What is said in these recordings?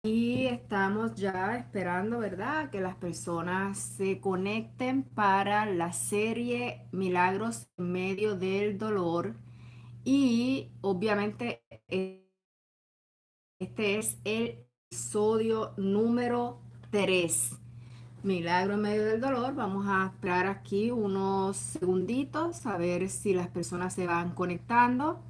Y estamos ya esperando, ¿verdad? Que las personas se conecten para la serie Milagros en medio del dolor. Y obviamente este es el episodio número 3. Milagro en medio del dolor. Vamos a esperar aquí unos segunditos a ver si las personas se van conectando.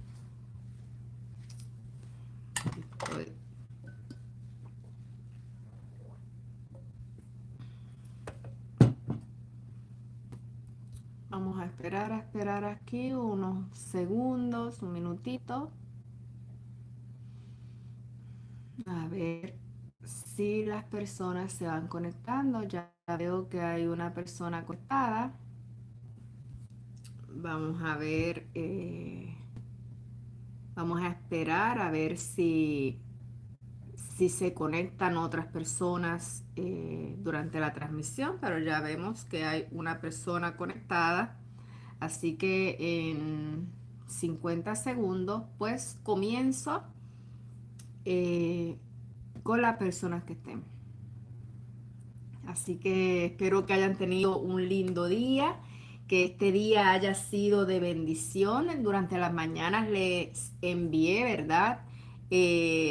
Vamos a esperar aquí unos segundos, un minutito. A ver si las personas se van conectando. Ya veo que hay una persona conectada. Vamos a ver, vamos a esperar a ver si se conectan otras personas durante la transmisión, pero ya vemos que hay una persona conectada. Así que en 50 segundos, pues comienzo con las personas que estén. Así que espero que hayan tenido un lindo día, que este día haya sido de bendición. Durante las mañanas les envié, ¿verdad?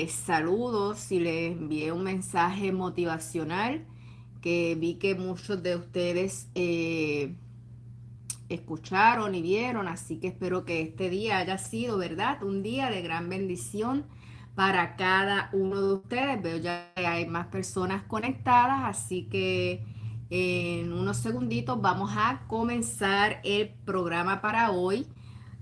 Saludos y les envié un mensaje motivacional que vi que muchos de ustedes escucharon y vieron, así que espero que este día haya sido, ¿verdad? Un día de gran bendición para cada uno de ustedes. Veo ya que hay más personas conectadas, así que en unos segunditos vamos a comenzar el programa para hoy,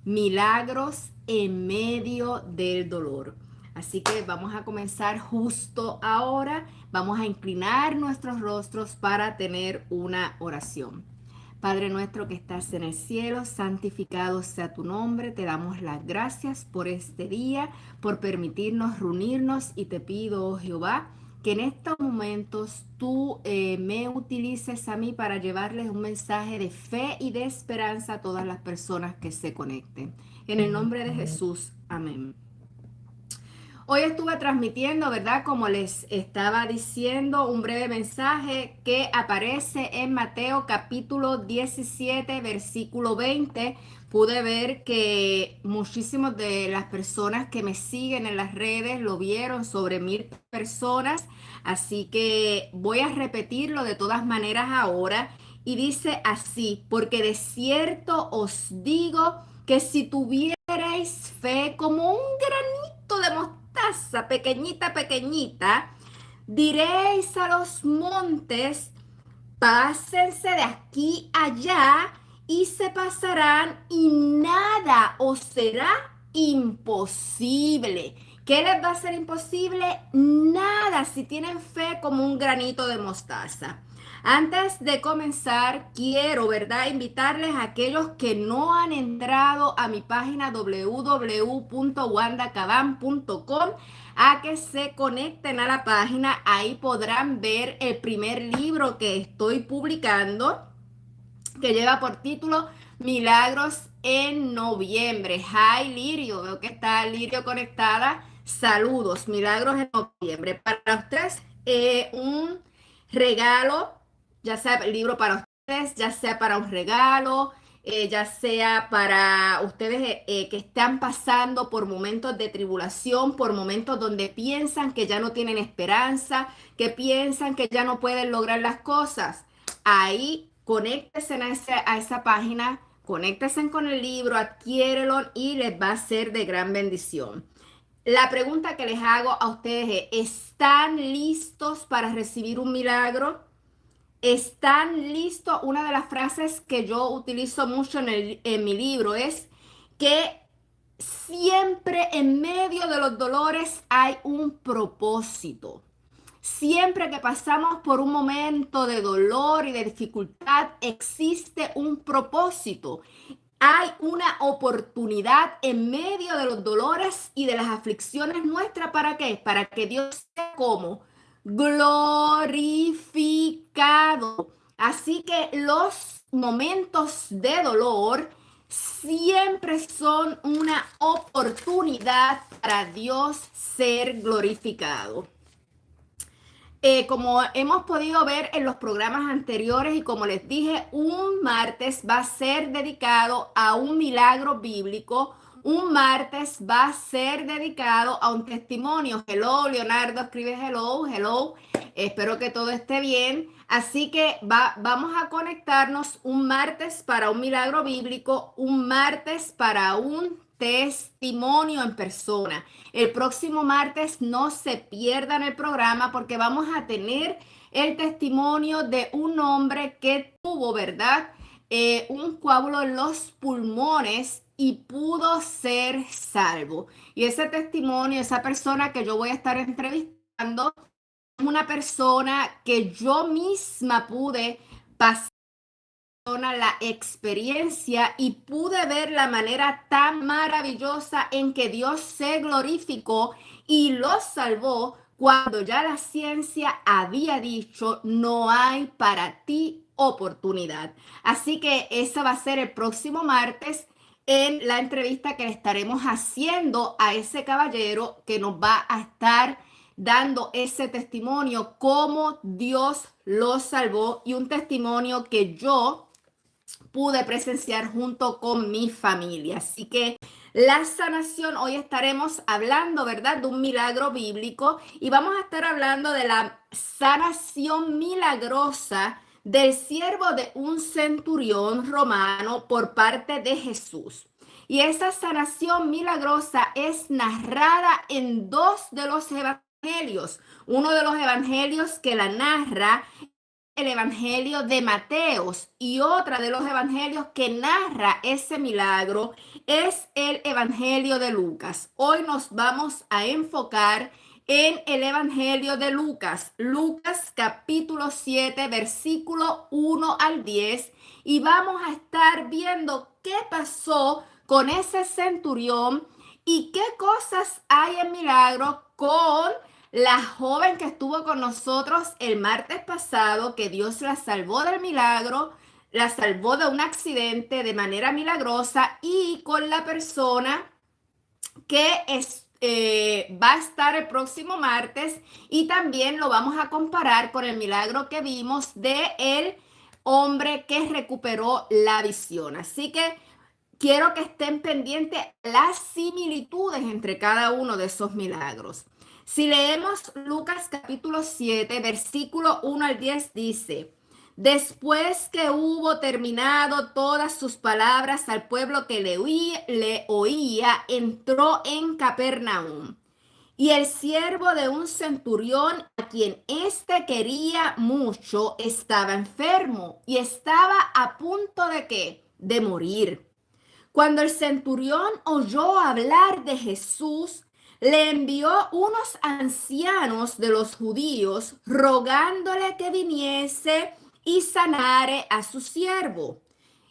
Milagros en medio del dolor. Así que vamos a comenzar justo ahora. Vamos a inclinar nuestros rostros para tener una oración. Padre nuestro que estás en el cielo, santificado sea tu nombre. Te damos las gracias por este día, por permitirnos reunirnos y te pido, oh Jehová, que en estos momentos tú me utilices a mí para llevarles un mensaje de fe y de esperanza a todas las personas que se conecten. En el nombre de Jesús, amén. Hoy estuve transmitiendo, ¿verdad? Como les estaba diciendo, un breve mensaje que aparece en Mateo capítulo 17, versículo 20. Pude ver que muchísimas de las personas que me siguen en las redes lo vieron, sobre 1000 personas. Así que voy a repetirlo de todas maneras ahora. Y dice así, porque de cierto os digo que si tuvierais fe como un granito de mostaza, pequeñita, pequeñita, diréis a los montes, pásense de aquí allá y se pasarán y nada os será imposible. ¿Qué les va a ser imposible? Nada si tienen fe como un granito de mostaza. Antes de comenzar, quiero, ¿verdad?, invitarles a aquellos que no han entrado a mi página www.wandacaban.com a que se conecten a la página. Ahí podrán ver el primer libro que estoy publicando, que lleva por título Milagros en Noviembre. Hi Lirio, veo que está Lirio conectada. Saludos, Milagros en Noviembre. Para ustedes, un regalo, ya sea el libro para ustedes, ya sea para un regalo, ya sea para ustedes que están pasando por momentos de tribulación, por momentos donde piensan que ya no tienen esperanza, que piensan que ya no pueden lograr las cosas. Ahí conéctense a esa página, conéctense con el libro, adquiérelo y les va a ser de gran bendición. La pregunta que les hago a ustedes es, ¿están listos para recibir un milagro? ¿Están listos? Una de las frases que yo utilizo mucho en mi libro es que siempre en medio de los dolores hay un propósito. Siempre que pasamos por un momento de dolor y de dificultad, existe un propósito. Hay una oportunidad en medio de los dolores y de las aflicciones nuestras. ¿Para qué? Para que Dios sea como glorificado. Así que los momentos de dolor siempre son una oportunidad para Dios ser glorificado. como hemos podido ver en los programas anteriores y como les dije, un martes va a ser dedicado a un milagro bíblico. Un martes va a ser dedicado a un testimonio. Hello, Leonardo escribe hello, hello. Espero que todo esté bien. Así que vamos a conectarnos un martes para un milagro bíblico, un martes para un testimonio en persona. El próximo martes no se pierdan el programa porque vamos a tener el testimonio de un hombre que tuvo, ¿verdad? Un coágulo en los pulmones y pudo ser salvo. Y ese testimonio, esa persona que yo voy a estar entrevistando, es una persona que yo misma pude pasar la experiencia y pude ver la manera tan maravillosa en que Dios se glorificó y los salvó cuando ya la ciencia había dicho no hay para ti oportunidad. Así que esa va a ser el próximo martes en la entrevista que le estaremos haciendo a ese caballero que nos va a estar dando ese testimonio, cómo Dios lo salvó y un testimonio que yo pude presenciar junto con mi familia. Así que la sanación, hoy estaremos hablando, ¿verdad?, de un milagro bíblico y vamos a estar hablando de la sanación milagrosa del siervo de un centurión romano por parte de Jesús. Y esa sanación milagrosa es narrada en dos de los evangelios. Uno de los evangelios que la narra el Evangelio de Mateos y otra de los evangelios que narra ese milagro es el Evangelio de Lucas. Hoy nos vamos a enfocar en el Evangelio de Lucas, Lucas capítulo 7, versículo 1 al 10, y vamos a estar viendo qué pasó con ese centurión y qué cosas hay en milagro con la joven que estuvo con nosotros el martes pasado, que Dios la salvó del milagro, la salvó de un accidente de manera milagrosa, y con la persona que va a estar el próximo martes, y también lo vamos a comparar con el milagro que vimos de el hombre que recuperó la visión. Así que quiero que estén pendientes las similitudes entre cada uno de esos milagros. Si leemos Lucas capítulo 7, versículo 1 al 10, dice: después que hubo terminado todas sus palabras al pueblo que le oía, entró en Capernaum. Y el siervo de un centurión, a quien éste quería mucho, estaba enfermo y estaba a punto de ¿qué? De morir. Cuando el centurión oyó hablar de Jesús, le envió unos ancianos de los judíos rogándole que viniese y sanare a su siervo.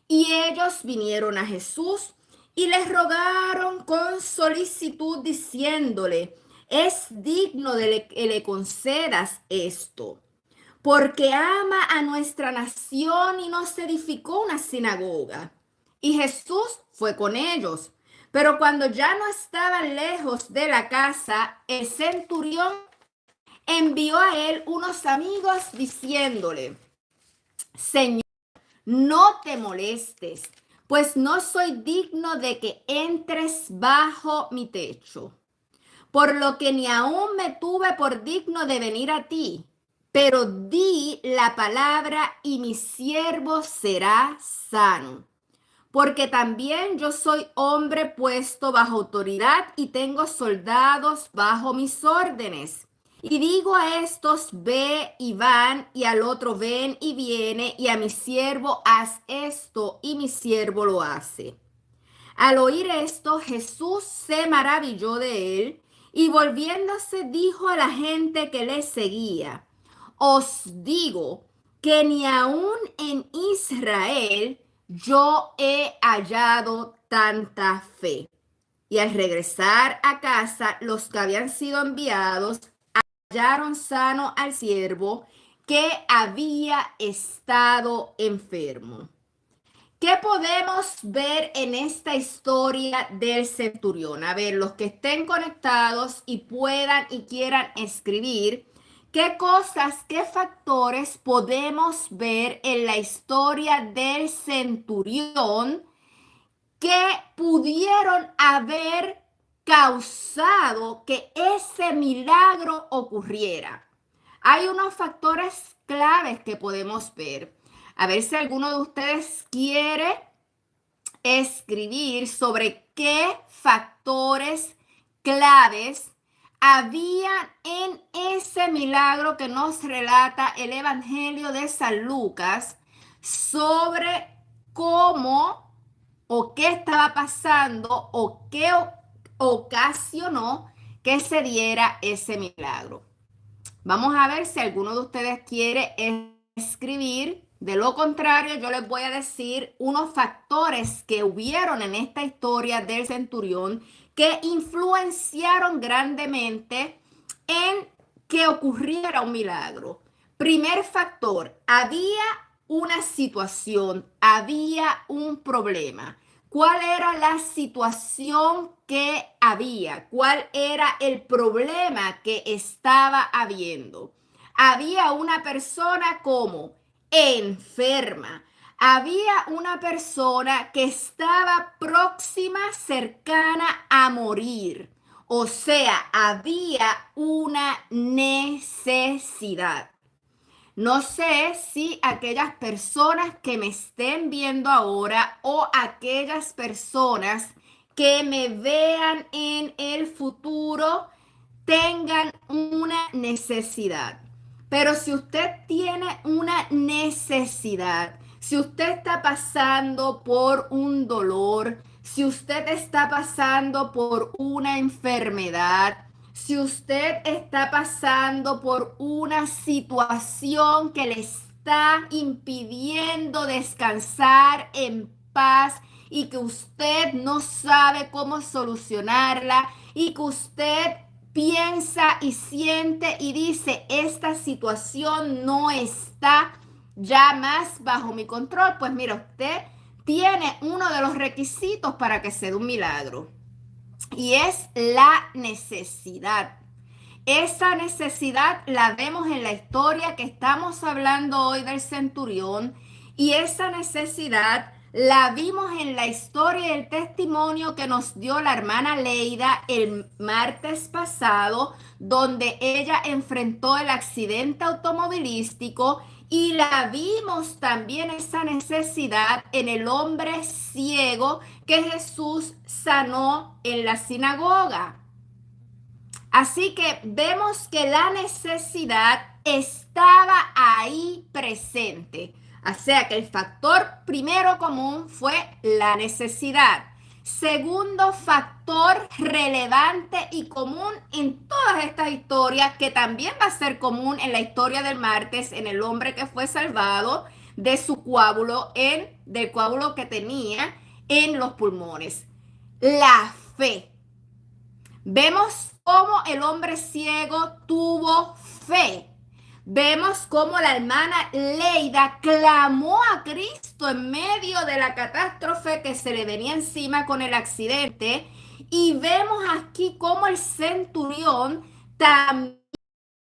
Y ellos vinieron a Jesús y les rogaron con solicitud diciéndole: es digno de que le concedas esto, porque ama a nuestra nación y nos edificó una sinagoga. Y Jesús fue con ellos. Pero cuando ya no estaban lejos de la casa, el centurión envió a él unos amigos diciéndole: Señor, no te molestes, pues no soy digno de que entres bajo mi techo, por lo que ni aún me tuve por digno de venir a ti. Pero di la palabra y mi siervo será sano. Porque también yo soy hombre puesto bajo autoridad y tengo soldados bajo mis órdenes. Y digo a estos, ve y van, y al otro, ven y viene, y a mi siervo, haz esto, y mi siervo lo hace. Al oír esto, Jesús se maravilló de él y volviéndose dijo a la gente que le seguía: os digo que ni aún en Israel yo he hallado tanta fe. Y al regresar a casa, los que habían sido enviados hallaron sano al siervo que había estado enfermo. ¿Qué podemos ver en esta historia del centurión? A ver, los que estén conectados y puedan y quieran escribir, ¿Qué cosas, qué factores podemos ver en la historia del centurión que pudieron haber causado que ese milagro ocurriera? Hay unos factores claves que podemos ver. A ver si alguno de ustedes quiere escribir sobre qué factores claves había en ese milagro que nos relata el Evangelio de San Lucas sobre cómo o qué estaba pasando o qué ocasionó que se diera ese milagro. Vamos a ver si alguno de ustedes quiere escribir. De lo contrario, yo les voy a decir unos factores que hubieron en esta historia del centurión que influenciaron grandemente en que ocurriera un milagro. Primer factor, había una situación, había un problema. ¿Cuál era la situación que había? ¿Cuál era el problema que estaba habiendo? Había una persona como enferma. Había una persona que estaba próxima, cercana a morir. O sea, había una necesidad. No sé si aquellas personas que me estén viendo ahora o aquellas personas que me vean en el futuro tengan una necesidad. Pero si usted tiene una necesidad, si usted está pasando por un dolor, si usted está pasando por una enfermedad, si usted está pasando por una situación que le está impidiendo descansar en paz y que usted no sabe cómo solucionarla y que usted piensa y siente y dice, esta situación no está ya más bajo mi control, pues mira, usted tiene uno de los requisitos para que se dé un milagro. Y es la necesidad. Esa necesidad la vemos en la historia que estamos hablando hoy del centurión. Y esa necesidad la vimos en la historia y el testimonio que nos dio la hermana Leida el martes pasado, donde ella enfrentó el accidente automovilístico. Y la vimos también esa necesidad en el hombre ciego que Jesús sanó en la sinagoga. Así que vemos que la necesidad estaba ahí presente. O sea que el factor primero común fue la necesidad. Segundo factor relevante y común en todas estas historias, que también va a ser común en la historia del martes, en el hombre que fue salvado de su coágulo, del coágulo que tenía en los pulmones. La fe. Vemos cómo el hombre ciego tuvo fe. Vemos cómo la hermana Leida clamó a Cristo en medio de la catástrofe que se le venía encima con el accidente. Y vemos aquí cómo el centurión también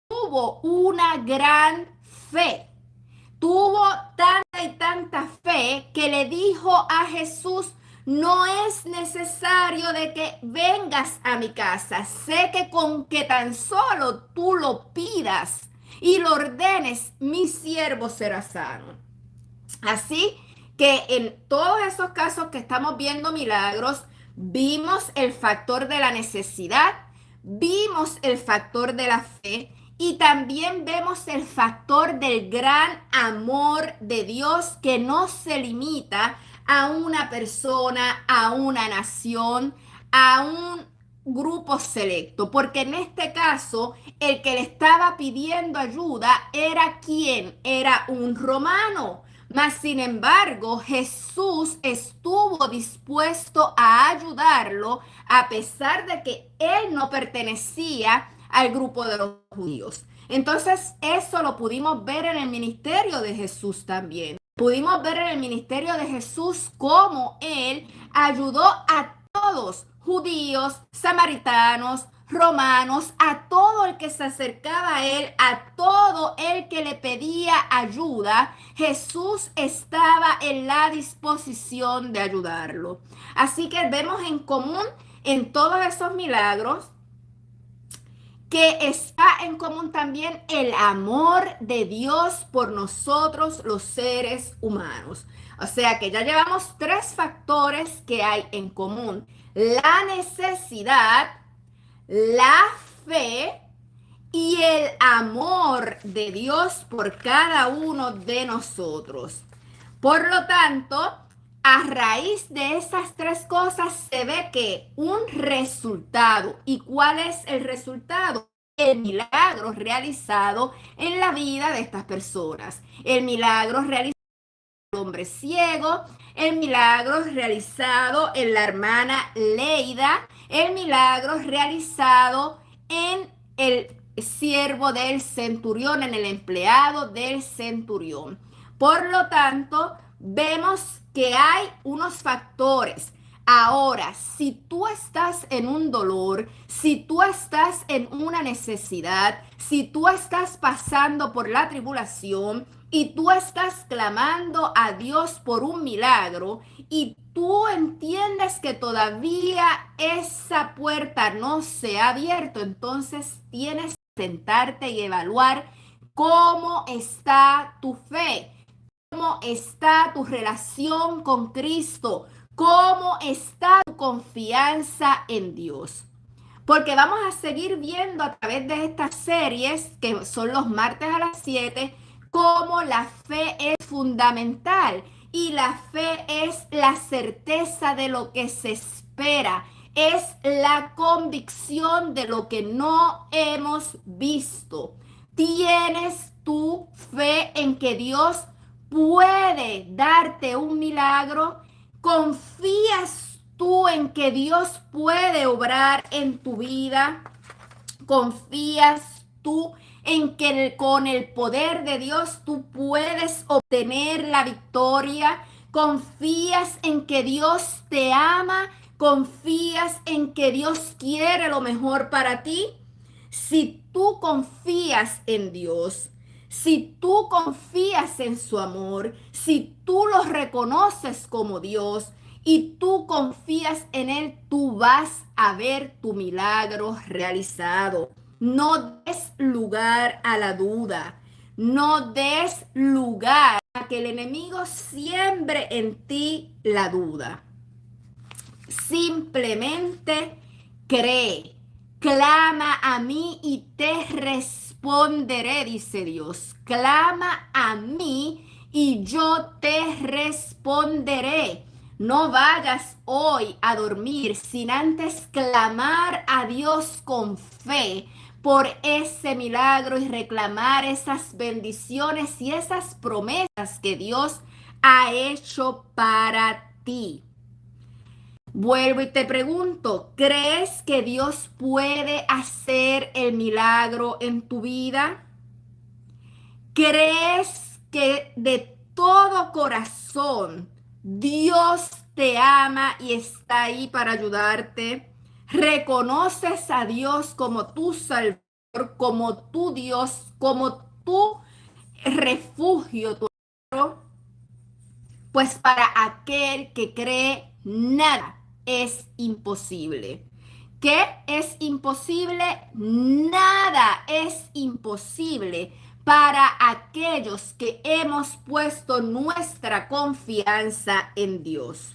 tuvo una gran fe. Tuvo tanta y tanta fe que le dijo a Jesús, no es necesario de que vengas a mi casa. Sé que con que tan solo tú lo pidas y lo ordenes, mi siervo será sano. Así que en todos esos casos que estamos viendo milagros, vimos el factor de la necesidad, vimos el factor de la fe y también vemos el factor del gran amor de Dios que no se limita a una persona, a una nación, a un grupo selecto, porque en este caso el que le estaba pidiendo ayuda era ¿quién? Era un romano. Mas, sin embargo, Jesús estuvo dispuesto a ayudarlo a pesar de que él no pertenecía al grupo de los judíos. Entonces, eso lo pudimos ver en el ministerio de Jesús también. Pudimos ver en el ministerio de Jesús cómo él ayudó a todos, judíos, samaritanos, romanos, a todo el que se acercaba a él, a todo el que le pedía ayuda, Jesús estaba en la disposición de ayudarlo. Así que vemos en común en todos esos milagros que está en común también el amor de Dios por nosotros los seres humanos. O sea que ya llevamos tres factores que hay en común: la necesidad, la fe y el amor de Dios por cada uno de nosotros. Por lo tanto, a raíz de esas tres cosas se ve que un resultado. ¿Y cuál es el resultado? El milagro realizado en la vida de estas personas. El milagro realizado en el hombre ciego, el milagro realizado en la hermana Leida, el milagro realizado en el siervo del centurión, en el empleado del centurión. Por lo tanto, vemos que hay unos factores. Ahora, si tú estás en un dolor, si tú estás en una necesidad, si tú estás pasando por la tribulación y tú estás clamando a Dios por un milagro y tú entiendes que todavía esa puerta no se ha abierto, entonces tienes que sentarte y evaluar cómo está tu fe, cómo está tu relación con Cristo, cómo está tu confianza en Dios. Porque vamos a seguir viendo a través de estas series, que son los martes a las 7, cómo la fe es fundamental. Y la fe es la certeza de lo que se espera, es la convicción de lo que no hemos visto. ¿Tienes tu fe en que Dios puede darte un milagro? ¿Confías tú en que Dios puede obrar en tu vida? ¿Confías tú en que con el poder de Dios tú puedes obtener la victoria? ¿Confías en que Dios te ama? ¿Confías en que Dios quiere lo mejor para ti? Si tú confías en Dios, si tú confías en su amor, si tú lo reconoces como Dios y tú confías en Él, tú vas a ver tu milagro realizado. No des lugar a la duda. No des lugar a que el enemigo siembre en ti la duda. Simplemente cree. Clama a mí y te responderé, dice Dios. Clama a mí y yo te responderé. No vayas hoy a dormir sin antes clamar a Dios con fe por ese milagro y reclamar esas bendiciones y esas promesas que Dios ha hecho para ti. Vuelvo y te pregunto, ¿crees que Dios puede hacer el milagro en tu vida? ¿Crees que de todo corazón Dios te ama y está ahí para ayudarte? ¿Reconoces a Dios como tu Salvador, como tu Dios, como tu refugio, tu amor? Pues para aquel que cree, nada es imposible. ¿Qué es imposible? Nada es imposible para aquellos que hemos puesto nuestra confianza en Dios.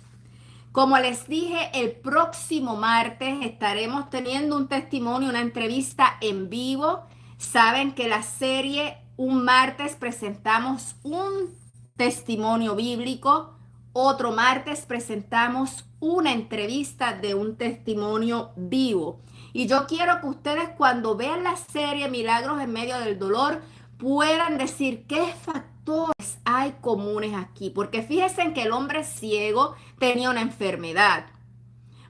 Como les dije, el próximo martes estaremos teniendo un testimonio, una entrevista en vivo. Saben que la serie un martes presentamos un testimonio bíblico, otro martes presentamos una entrevista de un testimonio vivo. Y yo quiero que ustedes cuando vean la serie Milagros en medio del dolor puedan decir qué factores hay comunes aquí. Porque fíjense en que el hombre ciego tenía una enfermedad.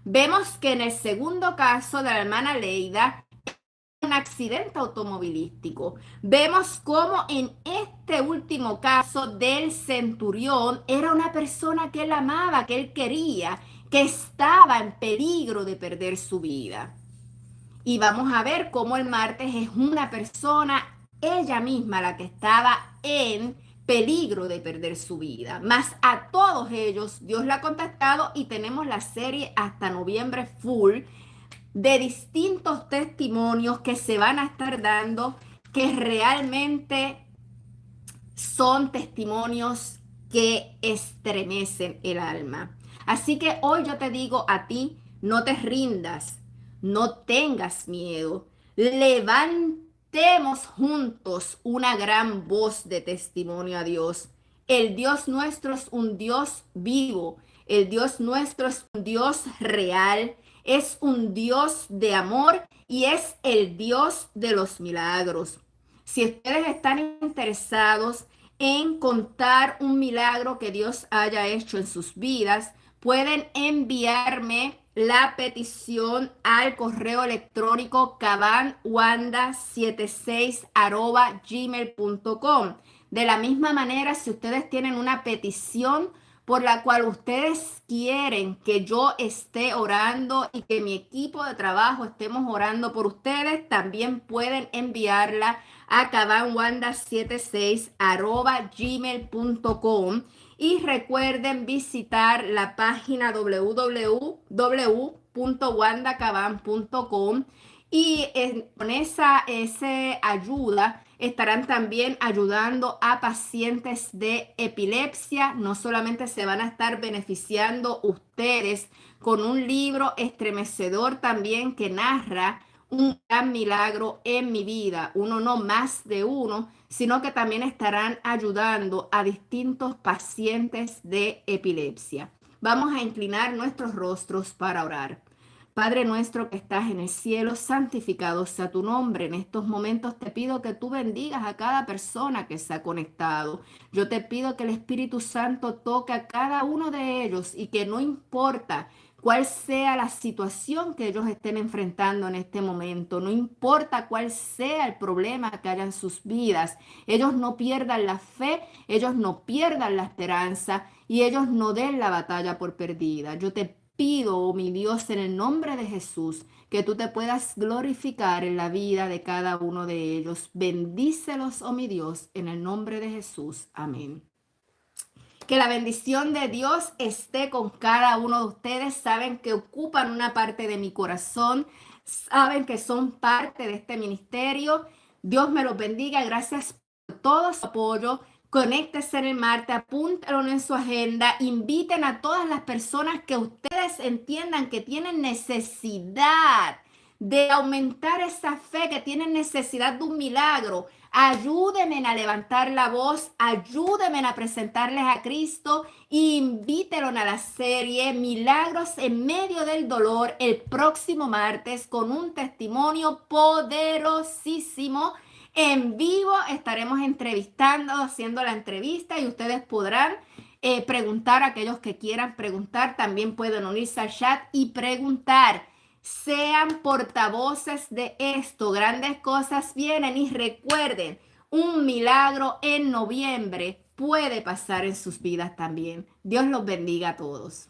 Vemos que en el segundo caso de la hermana Leida, un accidente automovilístico. Vemos cómo en este último caso del centurión era una persona que él amaba, que él quería, que estaba en peligro de perder su vida. Y vamos a ver cómo el martes es una persona, ella misma, la que estaba en peligro de perder su vida. Más a todos ellos, Dios la ha contactado y tenemos la serie hasta noviembre full de distintos testimonios que se van a estar dando que realmente son testimonios que estremecen el alma. Así que hoy yo te digo a ti, no te rindas, no tengas miedo. Levantemos juntos una gran voz de testimonio a Dios. El Dios nuestro es un Dios vivo. El Dios nuestro es un Dios real. Es un Dios de amor y es el Dios de los milagros. Si ustedes están interesados en contar un milagro que Dios haya hecho en sus vidas, pueden enviarme la petición al correo electrónico cabanwanda76@gmail.com. De la misma manera, si ustedes tienen una petición por la cual ustedes quieren que yo esté orando y que mi equipo de trabajo estemos orando por ustedes, también pueden enviarla a cabanwanda76@gmail.com y recuerden visitar la página www.wandacaban.com y con esa ayuda estarán también ayudando a pacientes de epilepsia. No solamente se van a estar beneficiando ustedes con un libro estremecedor también que narra un gran milagro en mi vida, uno no más de uno, sino que también estarán ayudando a distintos pacientes de epilepsia. Vamos a inclinar nuestros rostros para orar. Padre nuestro que estás en el cielo, santificado sea tu nombre. En estos momentos te pido que tú bendigas a cada persona que se ha conectado. Yo te pido que el Espíritu Santo toque a cada uno de ellos y que no importa cuál sea la situación que ellos estén enfrentando en este momento, no importa cuál sea el problema que haya en sus vidas, ellos no pierdan la fe, ellos no pierdan la esperanza y ellos no den la batalla por perdida. Yo te pido, oh mi Dios, en el nombre de Jesús, que tú te puedas glorificar en la vida de cada uno de ellos. Bendícelos, oh mi Dios, en el nombre de Jesús. Amén. Que la bendición de Dios esté con cada uno de ustedes. Saben que ocupan una parte de mi corazón. Saben que son parte de este ministerio. Dios me los bendiga. Gracias por todo su apoyo. Conéctese en el martes, apúntalo en su agenda. Inviten a todas las personas que ustedes entiendan que tienen necesidad de aumentar esa fe, que tienen necesidad de un milagro. Ayúdenme a levantar la voz, ayúdenme a presentarles a Cristo e invítenlo a la serie Milagros en medio del dolor el próximo martes con un testimonio poderosísimo. En vivo estaremos entrevistando, haciendo la entrevista y ustedes podrán preguntar a aquellos que quieran preguntar. También pueden unirse al chat y preguntar. Sean portavoces de esto. Grandes cosas vienen y recuerden, un milagro en noviembre puede pasar en sus vidas también. Dios los bendiga a todos.